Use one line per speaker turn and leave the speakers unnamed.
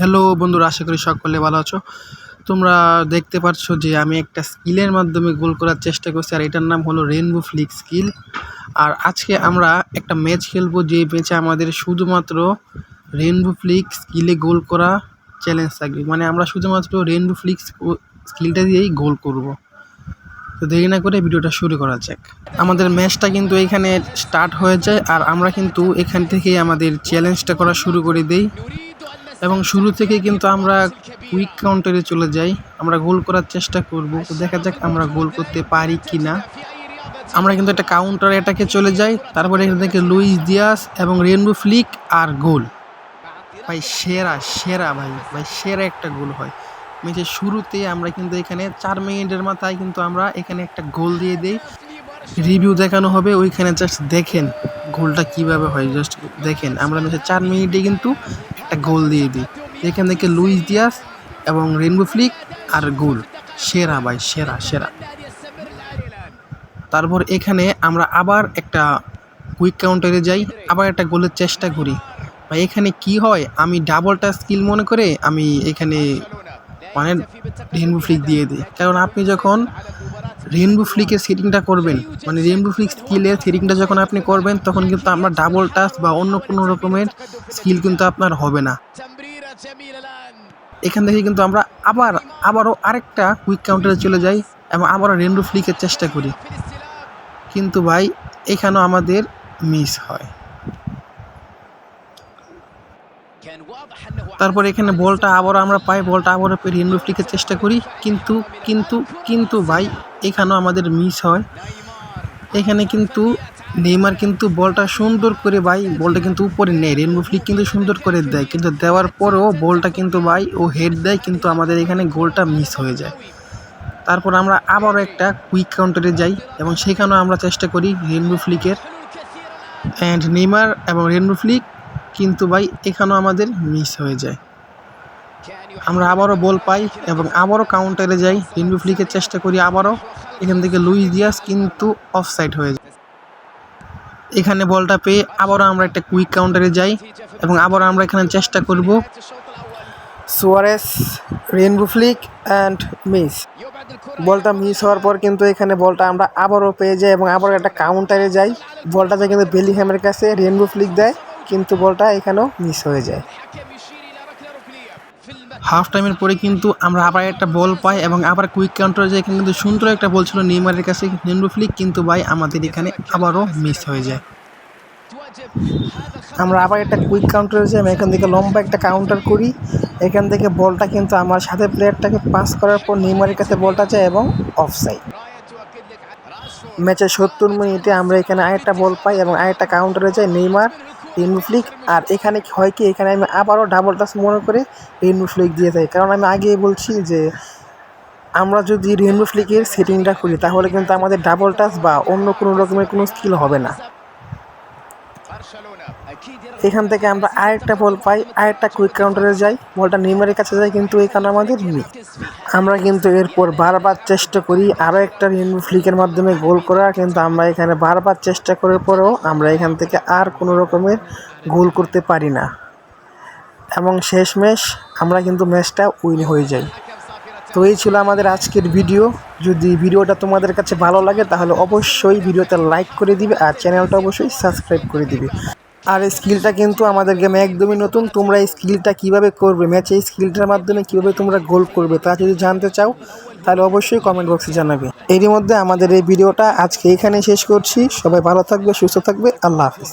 Hello বন্ধুরা, আশা করি সকলে ভালো আছো। তোমরা দেখতে পাচ্ছ যে আমি একটা স্কিলের মাধ্যমে গোল করার চেষ্টা করছি, আর এটার নাম হলো রেইনবো ফ্লিক স্কিল। আর আজকে আমরা একটা ম্যাচ খেলবো, যে ম্যাচে আমাদের শুধুমাত্র রেইনবো ফ্লিক স্কিলে গোল করা চ্যালেঞ্জ থাকবে। মানে আমরা শুধুমাত্র রেইনবো ফ্লিক স্কিলটা দিয়েই গোল করব। তো দেরি না করে ভিডিওটা শুরু করা যাক। আমাদের ম্যাচটা কিন্তু এখানে স্টার্ট হয়ে যায়, আর আমরা কিন্তু এখান থেকে আমাদের চ্যালেঞ্জটা করা শুরু করে দিই। এবং শুরু থেকে কিন্তু আমরা কুইক কাউন্টারে চলে যাই, আমরা গোল করার চেষ্টা করব। তো দেখা যাক আমরা গোল করতে পারি কি না। আমরা কিন্তু একটা কাউন্টার অ্যাটাকে চলে যাই, তারপরে এখান থেকে লুইস দিয়াস এবং রেইনবো ফ্লিক আর গোল। ভাই সেরা সেরা ভাই ভাই সেরা একটা গোল হয় ম্যাচের শুরুতে। আমরা কিন্তু এখানে 4 মিনিটের মাথায় কিন্তু আমরা এখানে একটা গোল দিয়ে দিই। রিভিউ দেখানো হবে ওইখানে, জাস্ট দেখেন গোলটা কিভাবে হয়, জাস্ট দেখেন। আমরা ম্যাচের 4 মিনিটে কিন্তু একটা গোল দিয়ে দিই। এখান থেকে লুইস দিয়াস এবং রেইনবো ফ্লিক আর গোল। সেরা ভাই, সেরা সেরা। তারপর এখানে আমরা আবার একটা কুইক কাউন্টারে যাই, আবার একটা গোলের চেষ্টা করি। ভাই এখানে কি হয়, আমি ডাবলটা স্কিল মনে করে আমি এখানে মানে রেইনবো ফ্লিক দিয়ে দিই। কারণ আপনি যখন রেইনবো ফ্লিকের সেটিংটা করবেন, মানে রেইনবো ফ্লিক স্কিলের সেটিংটা যখন আপনি করবেন, তখন কিন্তু আপনার ডাবল টাচ বা অন্য কোনো রকমের স্কিল কিন্তু আপনার হবে না। এখান থেকে কিন্তু আমরা আবারও আরেকটা কুইক কাউন্টারে চলে যাই এবং আবারও রেইনবো ফ্লিকের চেষ্টা করি, কিন্তু ভাই এখানেও আমাদের মিস হয়। তারপর এখানে বলটা আবারও আমরা পাই, বলটা আবারও পেয়ে রেইনবো ফ্লিকের চেষ্টা করি, কিন্তু কিন্তু কিন্তু ভাই এখানেও আমাদের মিস হয়। এখানে কিন্তু নেইমার কিন্তু বলটা সুন্দর করে ভাই বলটা কিন্তু উপরে নেয়, রেইনবো ফ্লিক কিন্তু সুন্দর করে দেয়, কিন্তু দেওয়ার পরেও বলটা কিন্তু ভাই ও হেড দেয়, কিন্তু আমাদের এখানে গোলটা মিস হয়ে যায়। তারপর আমরা আবারও একটা কুইক কাউন্টারে যাই এবং সেখানেও আমরা চেষ্টা করি রেইনবো ফ্লিকের অ্যান্ড নেইমার এবং রেইনবো ফ্লিক, কিন্তু ভাই এখানেও আমাদের মিস হয়ে যায়। আমরা আবারও বল পাই এবং আবারও কাউন্টারে যাই, রেইনবো ফ্লিকের চেষ্টা করি আবারও। এখান থেকে লুইস দিয়াস কিন্তু অফসাইড হয়ে যায়। এখানে বলটা পেয়ে আবারও আমরা একটা কুইক কাউন্টারে যাই এবং আবারও আমরা এখানে চেষ্টা করব Suarez, rainbow Flick and miss. বলটা মিস হওয়ার পর কিন্তু এখানে বলটা আমরা আবারও পেয়ে যাই এবং আবারও একটা কাউন্টারে যাই। বলটা যায় কিন্তু বেলিংহামের কাছে, রেইনবো ফ্লিক দেয়, কিন্তু বলটা এখানেও মিস হয়ে যায়। হাফ টাইমের পরে কিন্তু আমরা আবার একটা বল পাই এবং আবার কুইক কাউন্টারে যাই। এখানে কিন্তু সুন্দর একটা বল ছিল নেইমারের কাছে, রেইনবো ফ্লিক, কিন্তু ভাই আমাদের এখানে আবারও মিস হয়ে যায়। আমরা আবার একটা কুইক কাউন্টারে যাই, এখান থেকে লম্বা একটা কাউন্টার করি। এখান থেকে বলটা কিন্তু আমার সাথে প্লেয়ারটাকে পাস করার পর নেইমারের কাছে বলটা যায় এবং অফসাইড। ম্যাচের 70 মিনিটে আমরা এখানে আরেকটা বল পাই এবং আরেকটা কাউন্টারে যাই, নেইমার, রেইনবো ফ্লিক। আর এখানে হয় কি, এখানে আমি আবারও ডাবল টাচ মনে করে রেইনবো ফ্লিক দিয়ে যাই, কারণ আমি আগেই বলছি যে আমরা যদি রেইনবো ফ্লিকের সেটিংটা করি তাহলে কিন্তু আমাদের ডাবল টাচ বা অন্য কোনো রকমের কোনো স্কিল হবে না। এখান থেকে আমরা আরেকটা বল পাই, আরেকটা কুইক কাউন্টারে যাই, বলটা নেইমারের কাছে যায়, কিন্তু এখানে আমাদের মিস। আমরা কিন্তু এরপর বারবার চেষ্টা করি আরও একটা রেইনবো ফ্লিকের মাধ্যমে গোল করা, কিন্তু আমরা এখানে বারবার চেষ্টা করার পরেও আমরা এখান থেকে আর কোনো রকমের গোল করতে পারি না এবং শেষমেশ আমরা কিন্তু ম্যাচটা উইন হয়ে যাই। তো এই ছিল আমাদের আজকের ভিডিও। যদি ভিডিওটা তোমাদের কাছে ভালো লাগে তাহলে অবশ্যই ভিডিওতে লাইক করে দিবে আর চ্যানেলটা অবশ্যই সাবস্ক্রাইব করে দিবে। আর এই স্কিলটা কিন্তু আমাদের গেমে একদমই নতুন। তোমরা এই স্কিলটা কীভাবে করবে, ম্যাচে এই স্কিলটার মাধ্যমে কীভাবে তোমরা গোল করবে, তা যদি জানতে চাও তাহলে অবশ্যই কমেন্ট বক্সে জানাবে। এরই মধ্যে আমাদের এই ভিডিওটা আজকে এখানে শেষ করছি। সবাই ভালো থাকবে, সুস্থ থাকবে, আল্লাহ হাফিজ।